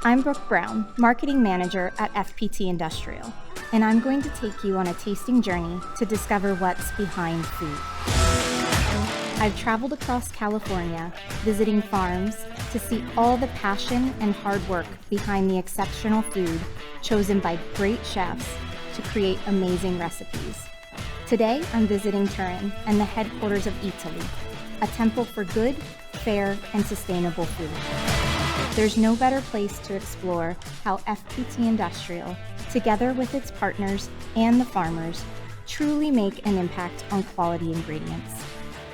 I'm Brooke Brown, Marketing Manager at FPT Industrial, and I'm going to take you on a tasting journey to discover what's behind food. I've traveled across California, visiting farms to see all the passion and hard work behind the exceptional food chosen by great chefs to create amazing recipes. Today, I'm visiting Turin and the headquarters of Italy, a temple for good, fair, and sustainable food. There's no better place to explore how FPT Industrial, together with its partners and the farmers, truly make an impact on quality ingredients.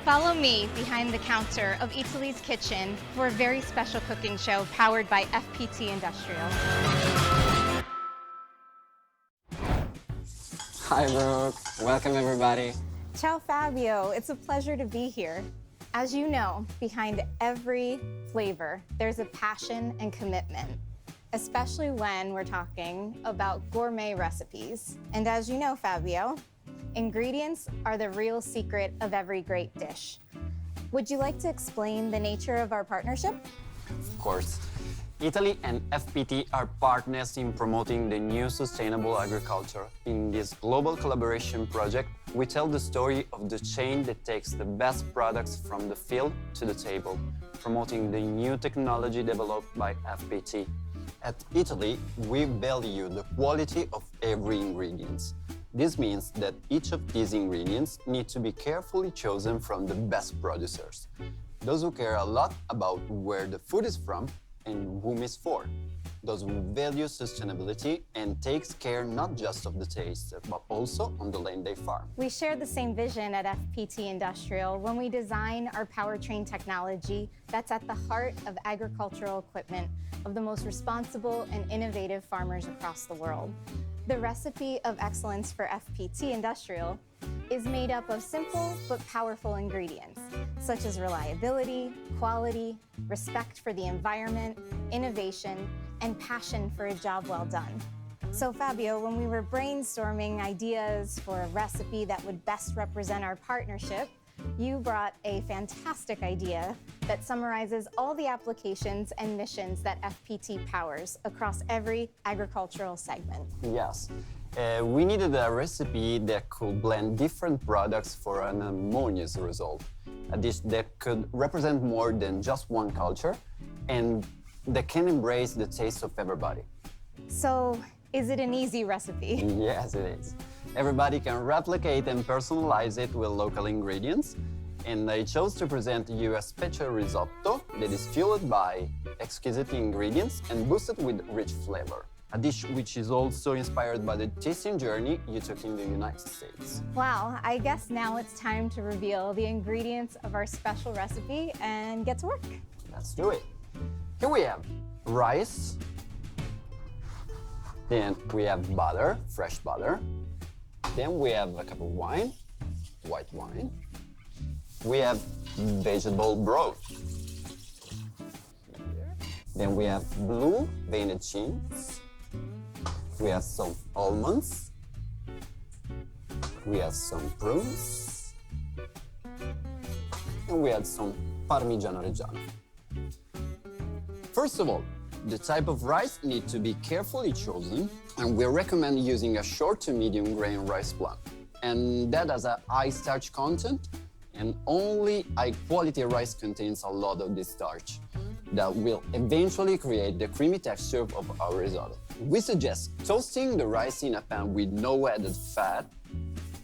Follow me behind the counter of Italy's kitchen for a very special cooking show powered by FPT Industrial. Hi Brooke, welcome everybody. Ciao Fabio, it's a pleasure to be here. As you know, behind every flavor, there's a passion and commitment, especially when we're talking about gourmet recipes. And as you know, Fabio, ingredients are the real secret of every great dish. Would you like to explain the nature of our partnership? Of course. Italy and FPT are partners in promoting the new sustainable agriculture. In this global collaboration project, we tell the story of the chain that takes the best products from the field to the table, promoting the new technology developed by FPT. At Italy, we value the quality of every ingredient. This means that each of these ingredients need to be carefully chosen from the best producers, those who care a lot about where the food is from and whom it's for, those who value sustainability and takes care not just of the taste, but also on the land they farm. We share the same vision at FPT Industrial when we design our powertrain technology that's at the heart of agricultural equipment of the most responsible and innovative farmers across the world. The recipe of excellence for FPT Industrial is made up of simple but powerful ingredients, such as reliability, quality, respect for the environment, innovation, and passion for a job well done. So Fabio, when we were brainstorming ideas for a recipe that would best represent our partnership, you brought a fantastic idea that summarizes all the applications and missions that FPT powers across every agricultural segment. Yes. We needed a recipe that could blend different products for an harmonious result. A dish that could represent more than just one culture and that can embrace the taste of everybody. So, is it an easy recipe? Yes, it is. Everybody can replicate and personalize it with local ingredients. And I chose to present you a special risotto that is fueled by exquisite ingredients and boosted with rich flavor. A dish which is also inspired by the tasting journey you took in the United States. Wow, I guess now it's time to reveal the ingredients of our special recipe and get to work. Let's do it. Here we have rice, then we have butter, fresh butter, then we have a cup of wine, white wine, we have vegetable broth, then we have blue veined cheese, we have some almonds, we have some prunes, and we have some Parmigiano Reggiano. First of all, the type of rice needs to be carefully chosen, and we recommend using a short to medium grain rice plant. And that has a high starch content, and only high quality rice contains a lot of this starch that will eventually create the creamy texture of our risotto. We suggest toasting the rice in a pan with no added fat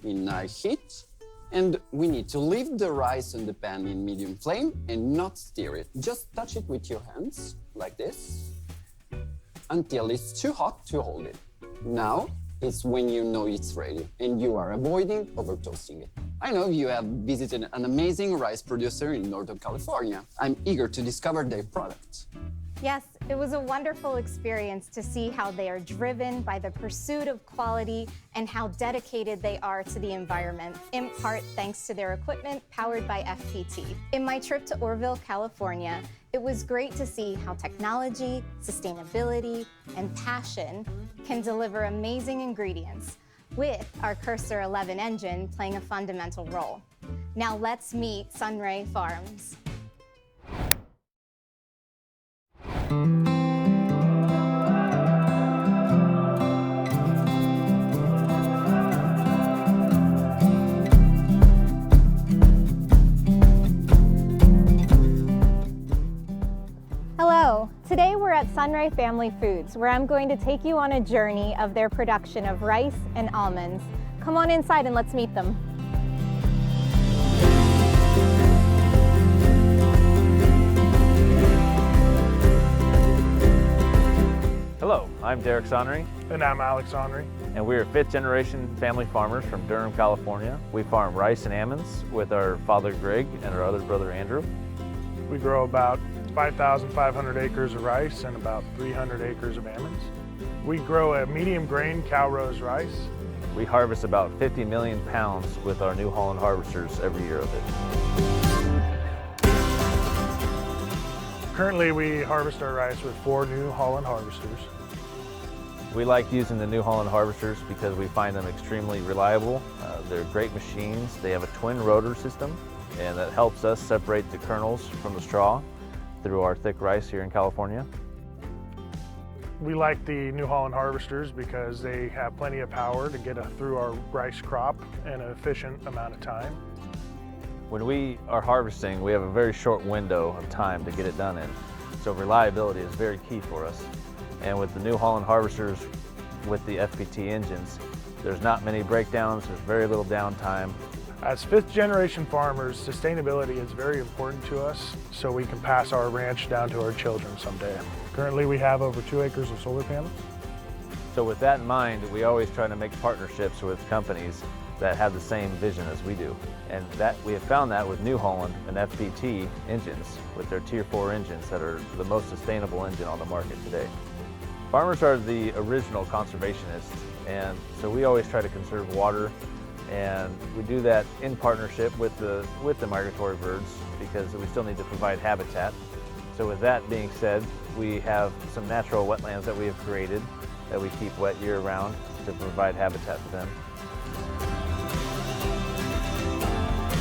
in high heat, and we need to leave the rice in the pan in medium flame and not stir it. Just touch it with your hands, like this, until it's too hot to hold it. Now, it's when you know it's ready and you are avoiding over toasting it. I know you have visited an amazing rice producer in Northern California. I'm eager to discover their products. Yes, it was a wonderful experience to see how they are driven by the pursuit of quality and how dedicated they are to the environment, in part thanks to their equipment powered by FPT. In my trip to Orville, California, it was great to see how technology, sustainability, and passion can deliver amazing ingredients, with our Cursor 11 engine playing a fundamental role. Now let's meet Sunray Farms. Hello! Today we're at Sunray Family Foods, where I'm going to take you on a journey of their production of rice and almonds. Come on inside and let's meet them. Hello, I'm Derek Sonnery. And I'm Alex Sonnery. And we are fifth-generation family farmers from Durham, California. We farm rice and almonds with our father Greg and our other brother Andrew. We grow about 5,500 acres of rice and about 300 acres of almonds. We grow a medium grain cow rose rice. We harvest about 50 million pounds with our New Holland harvesters every year of it. Currently, we harvest our rice with 4 New Holland harvesters. We like using the New Holland harvesters because we find them extremely reliable. They're great machines. They have a twin rotor system, and that helps us separate the kernels from the straw through our thick rice here in California. We like the New Holland harvesters because they have plenty of power to get through our rice crop in an efficient amount of time. When we are harvesting, we have a very short window of time to get it done in, so reliability is very key for us. And with the New Holland harvesters, with the FPT engines, there's not many breakdowns, there's very little downtime. As fifth-generation farmers, sustainability is very important to us, so we can pass our ranch down to our children someday. Currently, we have over 2 acres of solar panels. So with that in mind, we always try to make partnerships with companies that have the same vision as we do. And that we have found that with New Holland and FPT engines, with their Tier 4 engines that are the most sustainable engine on the market today. Farmers are the original conservationists, and so we always try to conserve water, and we do that in partnership with the migratory birds because we still need to provide habitat. So with that being said, we have some natural wetlands that we have created that we keep wet year-round to provide habitat for them.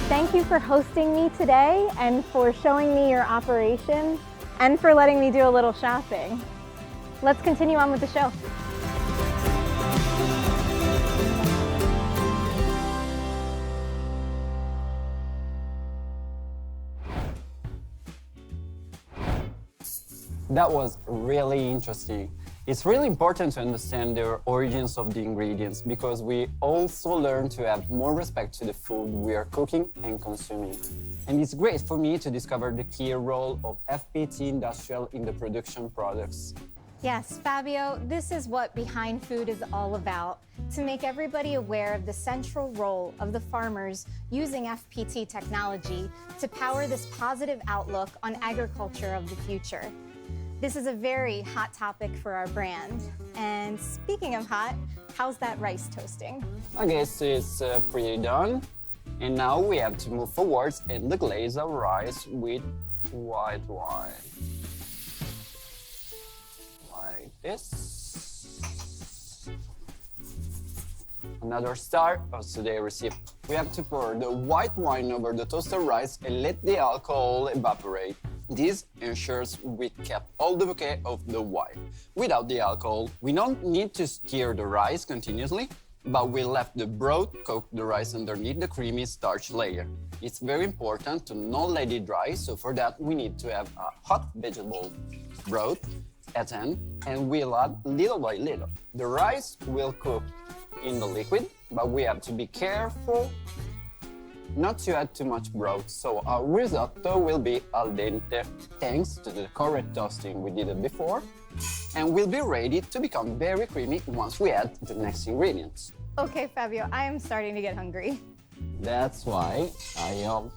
Thank you for hosting me today and for showing me your operation and for letting me do a little shopping. Let's continue on with the show. That was really interesting. It's really important to understand the origins of the ingredients because we also learn to have more respect to the food we are cooking and consuming. And it's great for me to discover the key role of FPT Industrial in the production products. Yes, Fabio, this is what Behind Food is all about, to make everybody aware of the central role of the farmers using FPT technology to power this positive outlook on agriculture of the future. This is a very hot topic for our brand. And speaking of hot, how's that rice toasting? I guess it's pretty done. And now we have to move forwards and glaze our rice with white wine. Like this. Another star of today's recipe. We have to pour the white wine over the toasted rice and let the alcohol evaporate. This ensures we kept all the bouquet of the wine. Without the alcohol, we don't need to stir the rice continuously, but we left the broth cook the rice underneath the creamy starch layer. It's very important to not let it dry, so for that we need to have a hot vegetable broth at end, and we'll add little by little. The rice will cook in the liquid, but we have to be careful not to add too much broth, so our risotto will be al dente thanks to the correct toasting we did it before, and will be ready to become very creamy once we add the next ingredients. Okay, Fabio, I am starting to get hungry. That's why I have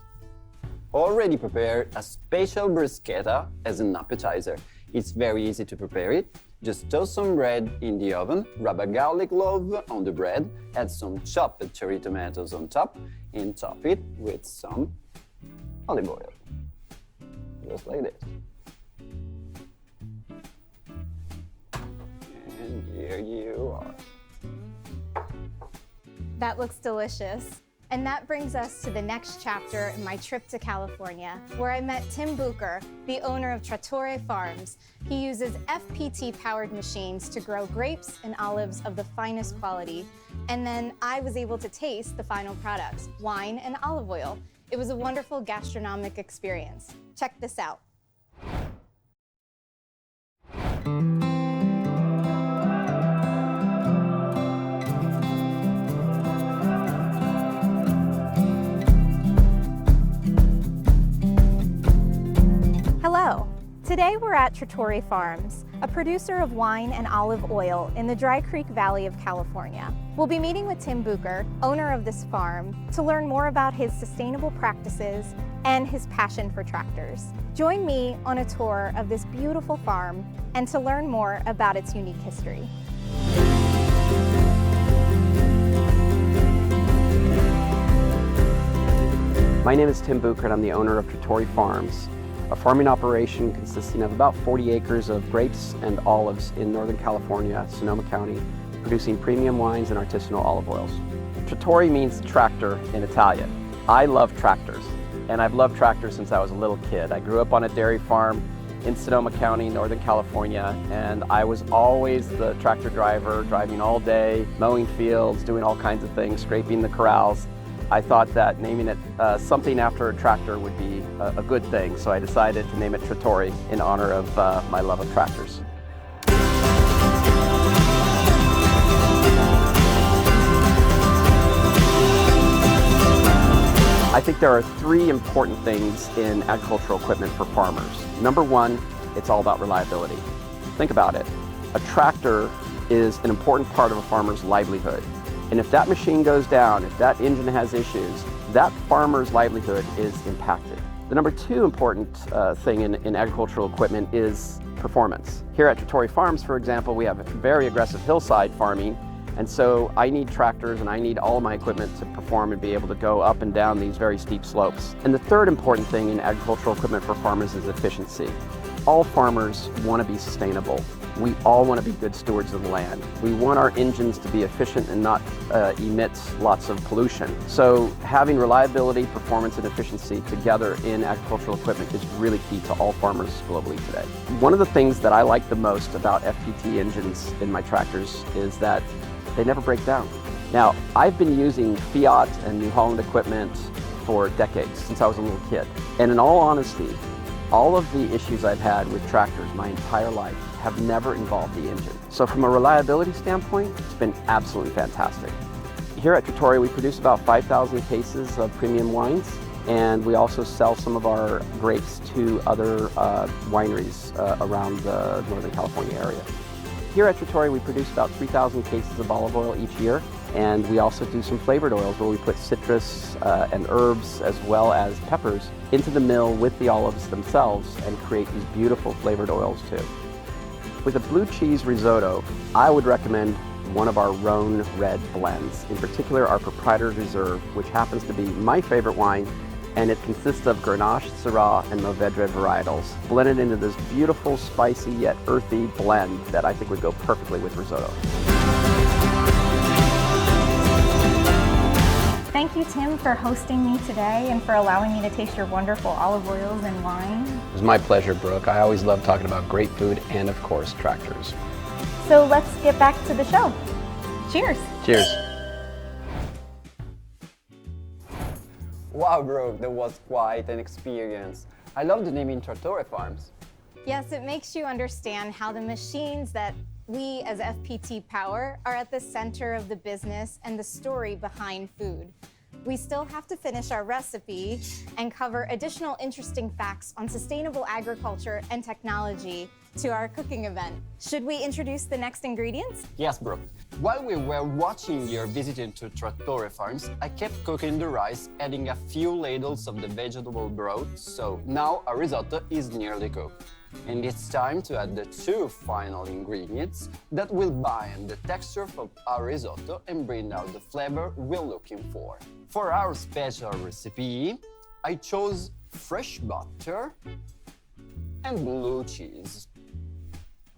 already prepared a special bruschetta as an appetizer. It's very easy to prepare it. Just toast some bread in the oven, rub a garlic clove on the bread, add some chopped cherry tomatoes on top, and top it with some olive oil. Just like this. And here you are. That looks delicious. And that brings us to the next chapter in my trip to California, where I met Tim Bucher, the owner of Trattore Farms. He uses FPT-powered machines to grow grapes and olives of the finest quality. And then I was able to taste the final products, wine and olive oil. It was a wonderful gastronomic experience. Check this out. Hello. Today we're at Trattori Farms, a producer of wine and olive oil in the Dry Creek Valley of California. We'll be meeting with Tim Bucher, owner of this farm, to learn more about his sustainable practices and his passion for tractors. Join me on a tour of this beautiful farm and to learn more about its unique history. My name is Tim Bucher and I'm the owner of Trattori Farms, a farming operation consisting of about 40 acres of grapes and olives in Northern California, Sonoma County, producing premium wines and artisanal olive oils. Trattori means tractor in Italian. I love tractors, and I've loved tractors since I was a little kid. I grew up on a dairy farm in Sonoma County, Northern California, and I was always the tractor driver, driving all day, mowing fields, doing all kinds of things, scraping the corrals. I thought that naming it something after a tractor would be a good thing, so I decided to name it Trattori in honor of my love of tractors. I think there are three important things in agricultural equipment for farmers. Number one, it's all about reliability. Think about it. A tractor is an important part of a farmer's livelihood. And if that machine goes down, if that engine has issues, that farmer's livelihood is impacted. The number two important thing in agricultural equipment is performance. Here at Trattori Farms, for example, we have very aggressive hillside farming, and so I need tractors and I need all of my equipment to perform and be able to go up and down these very steep slopes. And the third important thing in agricultural equipment for farmers is efficiency. All farmers want to be sustainable. We all want to be good stewards of the land. We want our engines to be efficient and not emit lots of pollution. So having reliability, performance, and efficiency together in agricultural equipment is really key to all farmers globally today. One of the things that I like the most about FPT engines in my tractors is that they never break down. Now, I've been using Fiat and New Holland equipment for decades, since I was a little kid. And in all honesty, all of the issues I've had with tractors my entire life have never involved the engine. So from a reliability standpoint, it's been absolutely fantastic. Here at Trattori, we produce about 5,000 cases of premium wines, and we also sell some of our grapes to other wineries around the Northern California area. Here at Trattori, we produce about 3,000 cases of olive oil each year, and we also do some flavored oils where we put citrus and herbs as well as peppers into the mill with the olives themselves and create these beautiful flavored oils too. With a blue cheese risotto, I would recommend one of our Rhone red blends, in particular our Proprietor's Reserve, which happens to be my favorite wine, and it consists of Grenache, Syrah, and Mourvedre varietals, blended into this beautiful, spicy yet earthy blend that I think would go perfectly with risotto. Thank you, Tim, for hosting me today and for allowing me to taste your wonderful olive oils and wine. It was my pleasure, Brooke. I always love talking about great food and, of course, tractors. So let's get back to the show. Cheers. Cheers. Wow, bro, that was quite an experience. I love the naming Trattori Farms. Yes, it makes you understand how the machines that we as FPT power are at the center of the business and the story behind food. We still have to finish our recipe and cover additional interesting facts on sustainable agriculture and technology to our cooking event. Should we introduce the next ingredients? Yes, bro. While we were watching your visit to Trattori Farms, I kept cooking the rice, adding a few ladles of the vegetable broth, so now our risotto is nearly cooked. And it's time to add the two final ingredients that will bind the texture of our risotto and bring out the flavor we're looking for. For our special recipe, I chose fresh butter and blue cheese.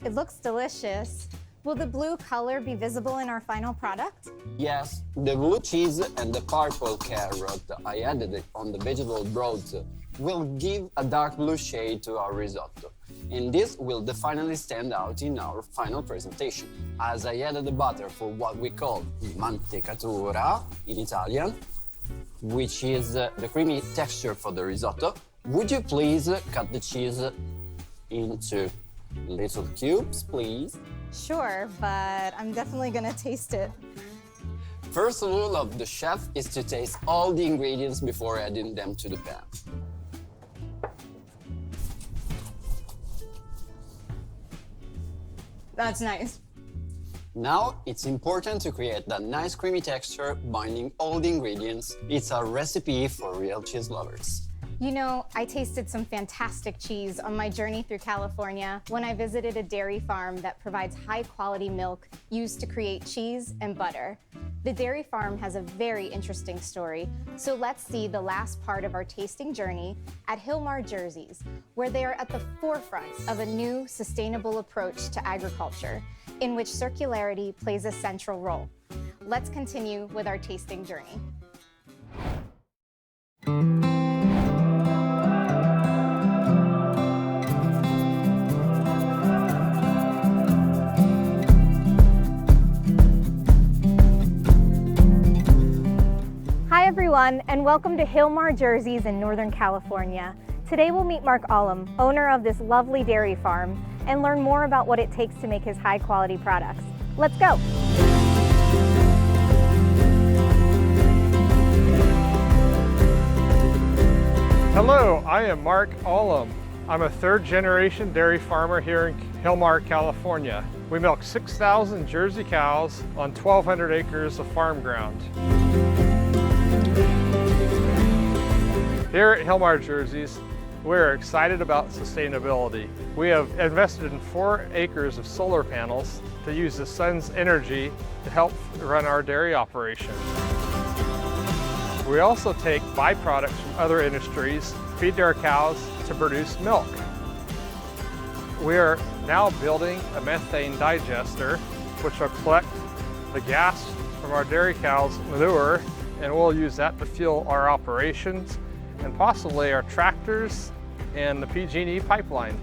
It looks delicious. Will the blue color be visible in our final product? Yes, the blue cheese and the purple carrot I added on the vegetable broth will give a dark blue shade to our risotto. And this will definitely stand out in our final presentation. As I added the butter for what we call mantecatura in Italian, which is the creamy texture for the risotto, would you please cut the cheese into Little cubes, please. Sure, but I'm definitely gonna taste it. First rule of the chef is to taste all the ingredients before adding them to the pan. That's nice. Now, it's important to create that nice creamy texture binding all the ingredients. It's a recipe for real cheese lovers. You know, I tasted some fantastic cheese on my journey through California when I visited a dairy farm that provides high-quality milk used to create cheese and butter. The dairy farm has a very interesting story, so let's see the last part of our tasting journey at Hillmar Jerseys, where they are at the forefront of a new sustainable approach to agriculture, in which circularity plays a central role. Let's continue with our tasting journey. Hi everyone, and welcome to Hillmar Jerseys in Northern California. Today we'll meet Mark Ullum, owner of this lovely dairy farm, and learn more about what it takes to make his high-quality products. Let's go! Hello, I am Mark Ullum. I'm a third-generation dairy farmer here in Hillmar, California. We milk 6,000 Jersey cows on 1,200 acres of farm ground. Here at Hillmar Jerseys, we're excited about sustainability. We have invested in 4 acres of solar panels to use the sun's energy to help run our dairy operation. We also take byproducts from other industries, feed our cows to produce milk. We are now building a methane digester, which will collect the gas from our dairy cows' manure, and we'll use that to fuel our operations and possibly our tractors and the PG&E pipeline.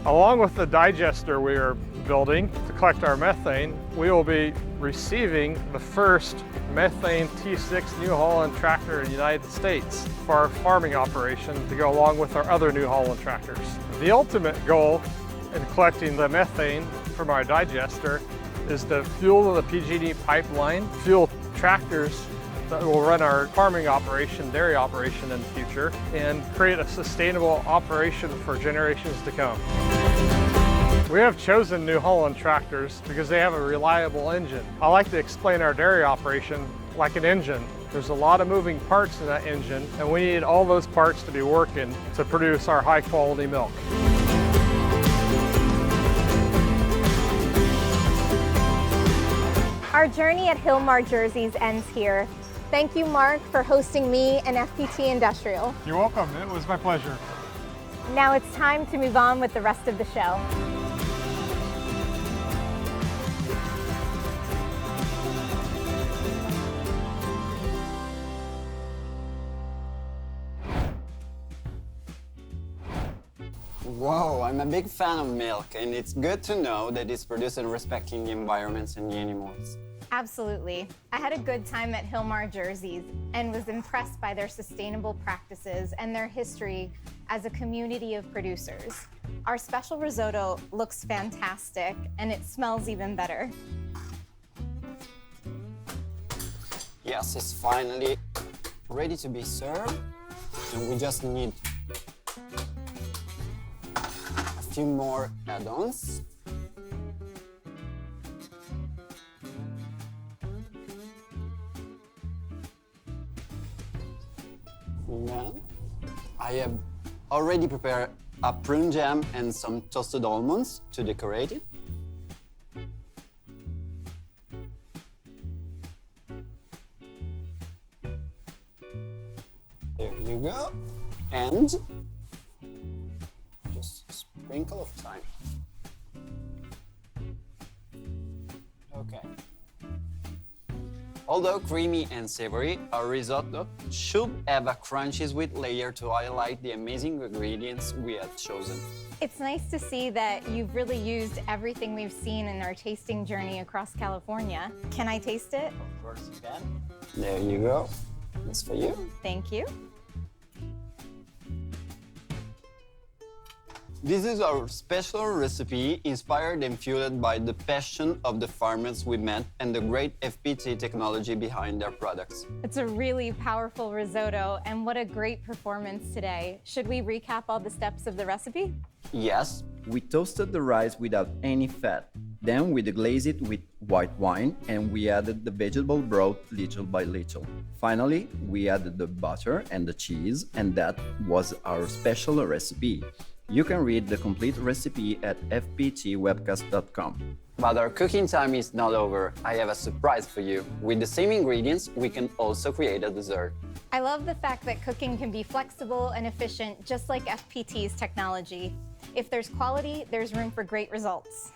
Along with the digester we are building to collect our methane, we will be receiving the first methane T6 New Holland tractor in the United States for our farming operation to go along with our other New Holland tractors. The ultimate goal in collecting the methane from our digester is to fuel the PG&E pipeline, fuel tractors that will run our farming operation, dairy operation in the future, and create a sustainable operation for generations to come. We have chosen New Holland tractors because they have a reliable engine. I like to explain our dairy operation like an engine. There's a lot of moving parts in that engine, and we need all those parts to be working to produce our high quality milk. Our journey at Hillmar Jerseys ends here. Thank you, Mark, for hosting me and FPT Industrial. You're welcome, it was my pleasure. Now it's time to move on with the rest of the show. Whoa, I'm a big fan of milk, and it's good to know that it's produced in respecting the environments and the animals. Absolutely. I had a good time at Hillmar Jerseys and was impressed by their sustainable practices and their history as a community of producers. Our special risotto looks fantastic and it smells even better. Yes, it's finally ready to be served, and we just need a few more add-ons. Then I have already prepared a prune jam and some toasted almonds to decorate it. There you go. And just a sprinkle of thyme. Okay. Although creamy and savory, our risotto should have a crunchy sweet layer to highlight the amazing ingredients we have chosen. It's nice to see that you've really used everything we've seen in our tasting journey across California. Can I taste it? Of course you can. There you go. That's for you. Thank you. This is our special recipe inspired and fueled by the passion of the farmers we met and the great FPT technology behind their products. It's a really powerful risotto, and what a great performance today. Should we recap all the steps of the recipe? Yes, We toasted the rice without any fat. Then we deglazed it with white wine and we added the vegetable broth little by little. Finally, we added the butter and the cheese, and that was our special recipe. You can read the complete recipe at fptwebcast.com. but our cooking time is not over. I have a surprise for you. With the same ingredients, we can also create a dessert. I love the fact that cooking can be flexible and efficient, just like FPT's technology. If there's quality, there's room for great results.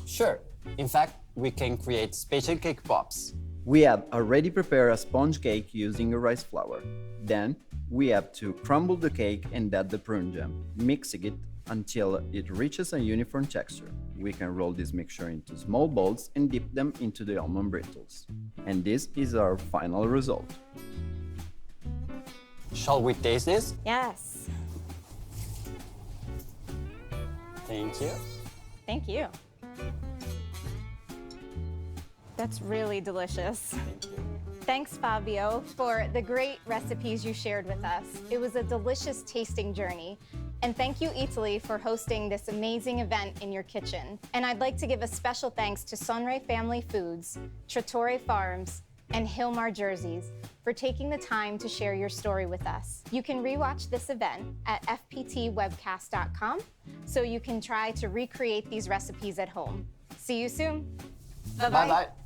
Sure. In fact, we can create special cake pops. We have already prepared a sponge cake using a rice flour. Then, we have to crumble the cake and add the prune jam, mixing it until it reaches a uniform texture. We can roll this mixture into small balls and dip them into the almond brittles. And this is our final result. Shall we taste this? Yes. Thank you. Thank you. That's really delicious. Thanks, Fabio, for the great recipes you shared with us. It was a delicious tasting journey. And thank you, Italy, for hosting this amazing event in your kitchen. And I'd like to give a special thanks to Sonray Family Foods, Trattore Farms, and Hilmar Jerseys for taking the time to share your story with us. You can rewatch this event at fptwebcast.com so you can try to recreate these recipes at home. See you soon. Bye-bye. Bye-bye.